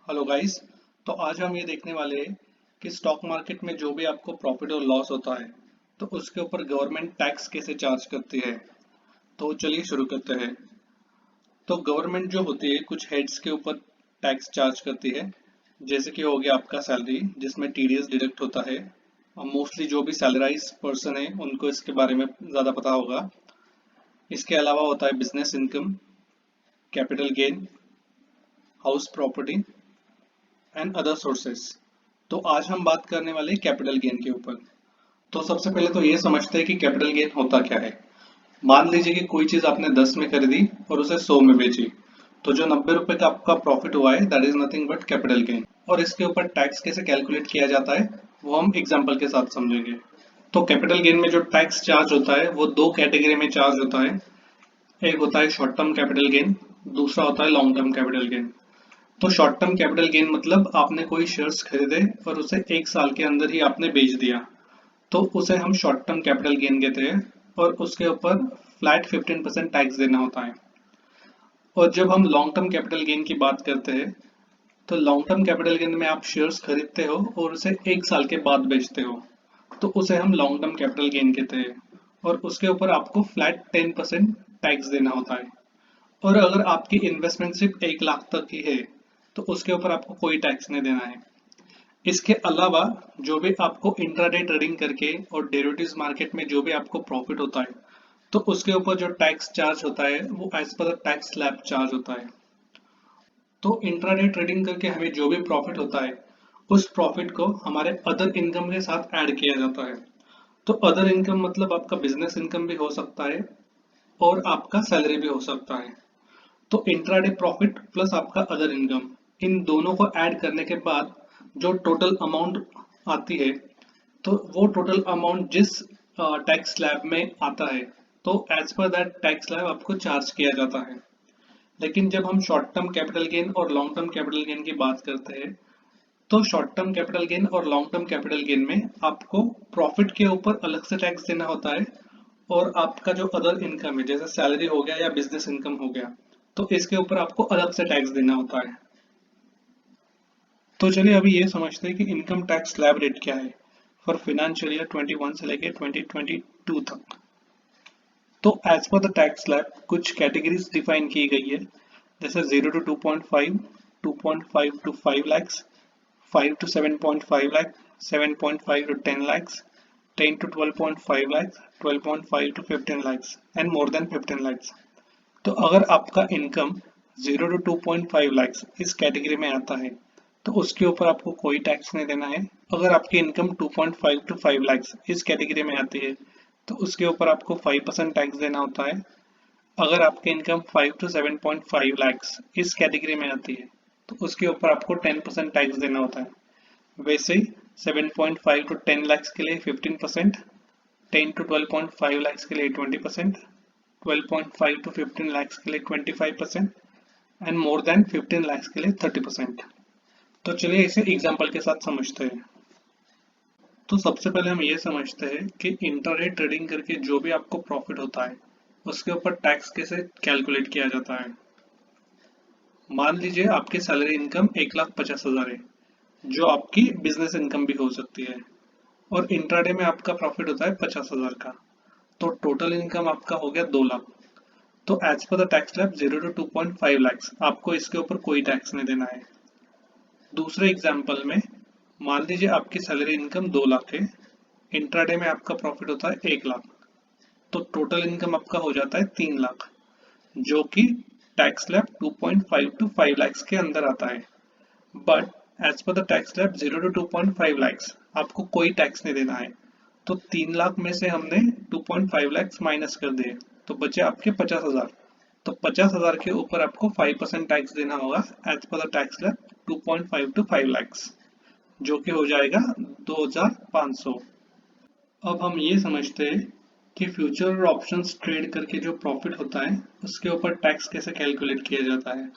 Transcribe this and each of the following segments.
Hello guys. तो आज हम ये देखने वाले हैं कि स्टॉक मार्केट में जो भी आपको प्रॉफिट और लॉस होता है तो उसके ऊपर गवर्नमेंट टैक्स कैसे चार्ज करती है। तो चलिए शुरू करते हैं। तो गवर्नमेंट जो होती है कुछ हेड्स के ऊपर टैक्स चार्ज करती है, जैसे कि हो गया आपका सैलरी जिसमें टीडीएस डिडक्ट होता है। मोस्टली जो भी सैलराइज पर्सन है उनको इसके बारे में ज़्यादा पता होगा। इसके अलावा होता है business income, capital gain, house property and other sources. तो आज हम बात करने वाले हैं कैपिटल गेन के ऊपर। तो सबसे पहले तो ये समझते हैं कि कैपिटल गेन होता क्या है। मान लीजिए कि कोई चीज आपने 10 में खरीदी और उसे 100 में बेची, तो जो 90 रुपए का आपका प्रॉफिट हुआ है that is nothing but capital gain. और इसके ऊपर टैक्स कैसे कैलकुलेट किया जाता है वो हम एग्जाम्पल के साथ समझेंगे। तो कैपिटल गेन में जो टैक्स चार्ज होता है वो दो कैटेगरी में चार्ज होता है। एक होता है शॉर्ट टर्म कैपिटल गेन, दूसरा होता है लॉन्ग टर्म कैपिटल गेन। तो शॉर्ट टर्म कैपिटल गेन मतलब आपने कोई शेयर्स खरीदे और उसे एक साल के अंदर ही आपने बेच दिया, तो उसे हम शॉर्ट टर्म कैपिटल गेन कहते हैं। और उसके ऊपर फ्लैट 15% टैक्स देना होता है। और जब हम लॉन्ग टर्म कैपिटल गेन की बात करते हैं तो लॉन्ग टर्म कैपिटल गेन में आप शेयर्स खरीदते हो और उसे एक साल के बाद बेचते हो, तो उसे हम लॉन्ग टर्म कैपिटल गेन कहते हैं। और उसके ऊपर आपको फ्लैट 10% टैक्स देना होता है। और अगर आपकी इन्वेस्टमेंट सिर्फ 1 लाख तक की है तो उसके ऊपर आपको कोई टैक्स नहीं देना है। इसके अलावा जो भी आपको इंट्राडे ट्रेडिंग करके और डेरिवेटिव्स मार्केट में जो भी आपको प्रॉफिट होता है तो उसके ऊपर जो टैक्स चार्ज होता है वो as per tax slab charge होता है। तो इंट्राडे ट्रेडिंग करके हमें जो भी प्रॉफिट होता है उस प्रॉफिट को हमारे अदर इनकम के साथ ऐड किया जाता है। तो अदर इनकम मतलब आपका बिजनेस इनकम भी हो सकता है और आपका सैलरी भी हो सकता है। तो इंट्राडे प्रॉफिट प्लस आपका अदर इनकम, इन दोनों को ऐड करने के बाद जो टोटल अमाउंट आती है तो वो टोटल अमाउंट जिस टैक्स स्लैब में आता है तो as per that tax slab आपको चार्ज किया जाता है। लेकिन जब हम शॉर्ट टर्म कैपिटल गेन और लॉन्ग टर्म कैपिटल गेन की बात करते हैं तो शॉर्ट टर्म कैपिटल गेन और लॉन्ग टर्म कैपिटल गेन में आपको प्रॉफिट के ऊपर अलग से टैक्स देना होता है। और आपका जो अदर इनकम है जैसे सैलरी हो गया या बिजनेस इनकम हो गया तो इसके ऊपर आपको अलग से टैक्स देना होता है। तो चलिए अभी ये समझते हैं कि इनकम टैक्स स्लैब रेट क्या है फॉर फाइनेंशियल ईयर 21 से लेके 2022 तक। तो as per the tax slab कुछ कैटेगरीज डिफाइन की गई है, जैसे 0 to 2.5, 2.5 to 5 lakhs, 5 to 7.5 lakh, 7.5 to 10 lakhs, 10 to 12.5 lakhs, 12.5 to 15 lakhs and more than 15 lakhs। तो अगर आपका इनकम 0 to 2.5 lakhs इस कैटेगरी में आता है तो उसके ऊपर आपको कोई टैक्स नहीं देना है। अगर आपकी इनकम 2.5 to 5 lakhs इस कैटेगरी में आती है तो उसके ऊपर आपको 5% टैक्स देना होता है। अगर आपकी इनकम 5 to 7.5 lakhs इस कैटेगरी में आती है तो उसके ऊपर आपको 10% टैक्स देना होता है। वैसे ही 7.5 to 10 lakhs के लिए 15%, 10 to 12.5 lakhs के लिए 20%, 12.5 to 15 lakhs के लिए 25% एंड मोर देन 15 lakhs के लिए 30%। तो चलिए इसे एग्जांपल के साथ समझते हैं। तो सबसे पहले हम ये समझते हैं कि इंट्राडे ट्रेडिंग करके जो भी आपको प्रॉफिट होता है उसके ऊपर टैक्स कैसे कैलकुलेट किया जाता है। मान लीजिए आपकी सैलरी इनकम 1,50,000 है, जो आपकी बिजनेस इनकम भी हो सकती है। और इंट्राडे में आपका प्रॉफिट होता है 50,000 का, तो टोटल इनकम आपका हो गया 2 लाख। तो as per the tax slab 0 to 2.5 lakhs आपको इसके ऊपर कोई टैक्स नहीं देना है। दूसरे एग्जाम्पल में मान लीजिए आपकी सैलरी इनकम 2 लाख है, इंट्राडे में आपका प्रॉफिट होता है 1 लाख, तो टोटल इनकम आपका हो जाता है 3 लाख, जो कि टैक्स स्लैब 2.5 to 5 lakhs के अंदर आता है। But as per the tax slab 0 to 2.5 lakhs आपको कोई टैक्स नहीं देना है। तो 3 लाख में से हमने 2.5 lakhs माइनस कर दिए तो बचे आपके 50,000। तो 50,000 के ऊपर आपको 5% टैक्स देना होगा as per the tax slab 2.5 to 5 lakhs, जो कि हो जाएगा 2,500। अब हम ये समझते हैं कि फ्यूचर और ऑप्शंस ट्रेड करके जो प्रॉफिट होता है उसके ऊपर टैक्स कैसे कैलकुलेट किया जाता है।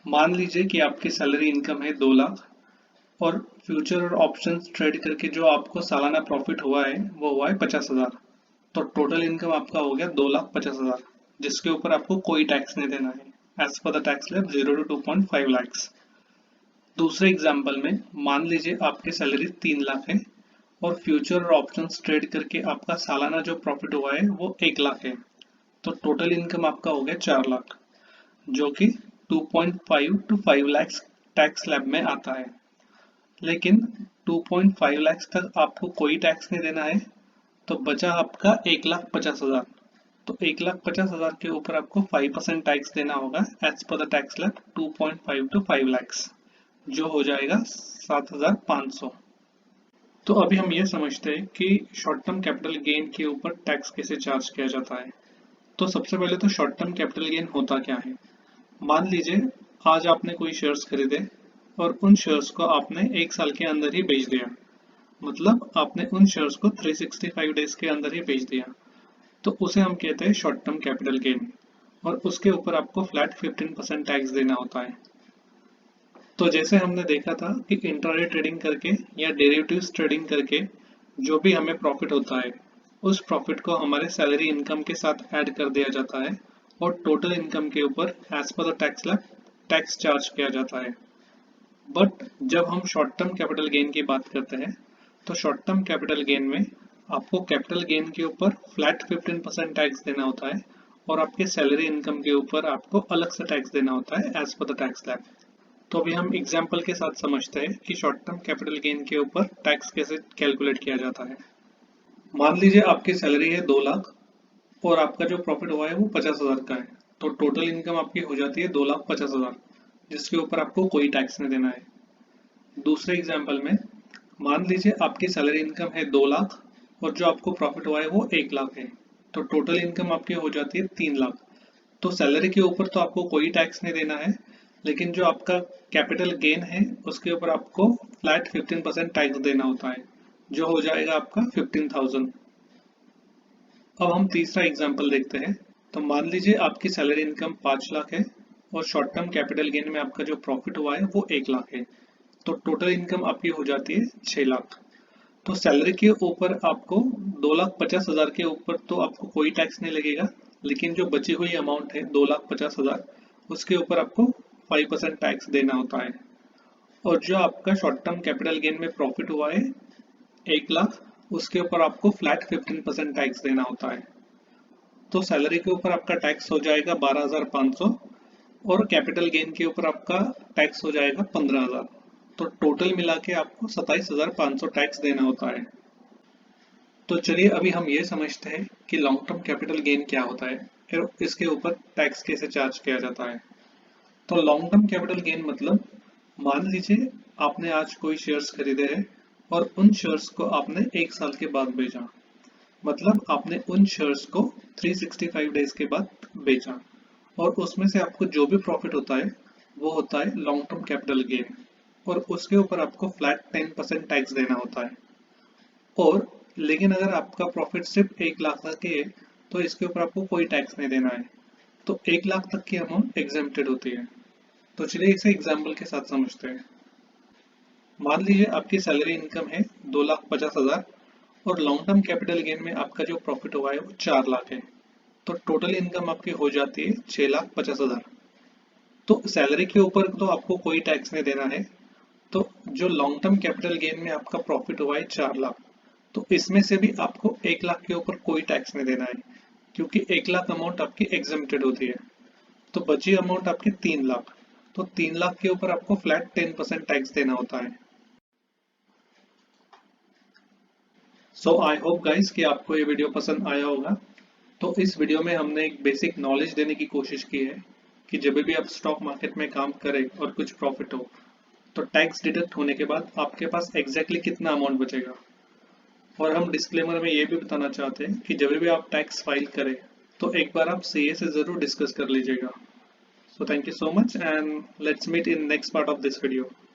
मान लीजिए कि आपकी सैलरी इनकम है 2 लाख और फ्यूचर और ऑप्शंस ट्रेड करके जो आपको सालाना प्रॉफिट हुआ है वो हुआ है 50,000। तो टोटल इनकम आपका हो गया 2,50,000, जिसके ऊपर आपको कोई टैक्स नहीं देना है as per the tax slab 0 to 2.5 lakhs। दूसरे एग्जाम्पल में मान लीजिए आपकी सैलरी 3 लाख है और फ्यूचर और ऑप्शंस ट्रेड करके आपका सालाना जो प्रॉफिट हुआ है वो 1 लाख है। तो टोटल इनकम आपका हो गया 4 लाख, जो कि 2.5 to 5 लाख टैक्स स्लैब में आता है। लेकिन 2.5 लाख तक आपको कोई टैक्स नहीं देना है, तो बचा आपका 1,50,000। तो 1,50,000 के ऊपर आपको 5% टैक्स देना होगा as per the tax slab 2.5 to 5 lakh, जो हो जाएगा 7,500। तो अभी हम ये समझते हैं कि शॉर्ट टर्म कैपिटल गेन के ऊपर टैक्स कैसे चार्ज किया जाता है। तो सबसे पहले तो शॉर्ट टर्म कैपिटल गेन होता क्या है। मान लीजिए आज आपने कोई शेयर्स खरीदे और उन शेयर्स को आपने 1 साल के अंदर ही बेच दिया, मतलब आपने उन शेयर्स को 365 डेज के अंदर ही बेच दिया, तो उसे हम कहते हैं शॉर्ट टर्म कैपिटल गेन, और उसके ऊपर आपको फ्लैट 15% टैक्स देना होता है। तो जैसे हमने देखा था कि इंट्राडे ट्रेडिंग करके या डेरिवेटिव्स ट्रेडिंग करके जो भी हमें प्रॉफिट होता है, उस प्रॉफिट को हमारे सैलरी इनकम के साथ ऐड कर दिया जाता है और टोटल इनकम के ऊपर as per the tax slab tax charge किया जाता है। बट जब हम शॉर्ट टर्म कैपिटल गेन की बात करते हैं, तो शॉर्ट टर्म कैपिटल गेन में आपको कैपिटल गेन के ऊपर फ्लैट 15% टैक्स देना होता है और आपके सैलरी इनकम के ऊपर आपको अलग से टैक्स देना होता है as per the tax slab. तो अभी हम एग्जाम्पल के साथ समझते हैं कि शॉर्ट टर्म कैपिटल गेन के ऊपर टैक्स कैसे कैलकुलेट किया जाता है। मान लीजिए आपकी सैलरी है 2 लाख और आपका जो प्रॉफिट हुआ है वो 50,000 का है, तो टोटल इनकम आपकी हो जाती है 2,50,000, जिसके ऊपर आपको कोई टैक्स नहीं देना है। दूसरे एग्जाम्पल में मान लीजिए आपकी सैलरी इनकम है 2 लाख और जो आपको प्रॉफिट हुआ है वो 1 लाख है, तो टोटल इनकम आपकी हो जाती है 3 लाख। तो सैलरी के ऊपर तो आपको कोई टैक्स नहीं देना है, लेकिन जो आपका कैपिटल गेन है उसके ऊपर आपको फ्लैट 15% टैक्स देना होता है, जो हो जाएगा आपका 15,000। अब हम तीसरा एग्जांपल देखते हैं। तो मान लीजिए आपकी सैलरी इनकम 5 लाख है और शॉर्ट टर्म कैपिटल गेन में आपका जो प्रॉफिट हुआ है वो 1 लाख है, तो टोटल इनकम आपकी हो जाती है 6 लाख। तो सैलरी के ऊपर आपको 2,50,000 के ऊपर तो आपको कोई टैक्स नहीं लगेगा, लेकिन जो बची हुई अमाउंट है 2,50,000 उसके ऊपर आपको 5% टैक्स देना होता है। और जो आपका शॉर्ट टर्म कैपिटल गेन में प्रॉफिट हुआ है 1 लाख, उसके ऊपर आपको फ्लैट 15% टैक्स देना होता है। तो सैलरी के ऊपर आपका टैक्स हो जाएगा 12,500 और कैपिटल गेन के ऊपर आपका टैक्स हो जाएगा 15,000। तो टोटल मिला के आपको 27,500 टैक्स देना होता है। तो चलिए अभी हम ये समझते हैं कि लॉन्ग टर्म कैपिटल गेन क्या होता है और इसके ऊपर टैक्स कैसे चार्ज किया जाता है। तो लॉन्ग टर्म कैपिटल गेन मतलब, मान लीजिए आपने आज कोई शेयर्स खरीदे हैं और उन शेयर्स को आपने 1 साल के बाद बेचा, मतलब आपने उन शेयर्स को 365 डेज के बाद बेचा और उसमें से आपको जो भी प्रॉफिट होता है वो होता है लॉन्ग टर्म कैपिटल गेन, और उसके ऊपर आपको फ्लैट 10% टैक्स देना होता है। और लेकिन अगर आपका प्रॉफिट सिर्फ 1 लाख तक ही है तो इसके ऊपर आपको कोई टैक्स नहीं देना है, तो 1 लाख तक की अमाउंट एग्जेम्प्टेड होती है। तो चलिए इसे एग्जाम्पल के साथ समझते हैं। मान लीजिए आपकी सैलरी इनकम है 2,50,000 और लॉन्ग टर्म कैपिटल गेन में आपका जो प्रॉफिट हुआ है वो 4 लाख है, तो टोटल इनकम आपकी हो जाती है 6,50,000। तो सैलरी के ऊपर तो आपको कोई टैक्स नहीं देना है, तो जो लॉन्ग टर्म कैपिटल गेन में आपका प्रॉफिट हुआ है 4 लाख, तो इसमें से भी आपको 1 लाख के ऊपर कोई टैक्स नहीं देना है, क्योंकि 1 लाख अमाउंट आपकी एग्जेम्प्टेड होती है। तो बची अमाउंट आपकी 3 लाख, तो 3 लाख के ऊपर आपको फ्लैट 10% टैक्स देना होता है। सो आई होप गाइस कि आपको ये वीडियो पसंद आया होगा। तो इस वीडियो में हमने एक बेसिक नॉलेज देने की कोशिश की है कि जब भी आप स्टॉक मार्केट में काम करें और कुछ प्रॉफिट हो, तो टैक्स डिडक्ट होने के बाद आपके पास एग्जैक्टली कितना अमाउंट बचेगा। और हम डिस्क्लेमर में ये भी बताना चाहते हैं कि जब भी आप टैक्स फाइल करें तो एक बार आप सीए से जरूर डिस्कस कर लीजिएगा। So thank you so much and let's meet in next part of this video.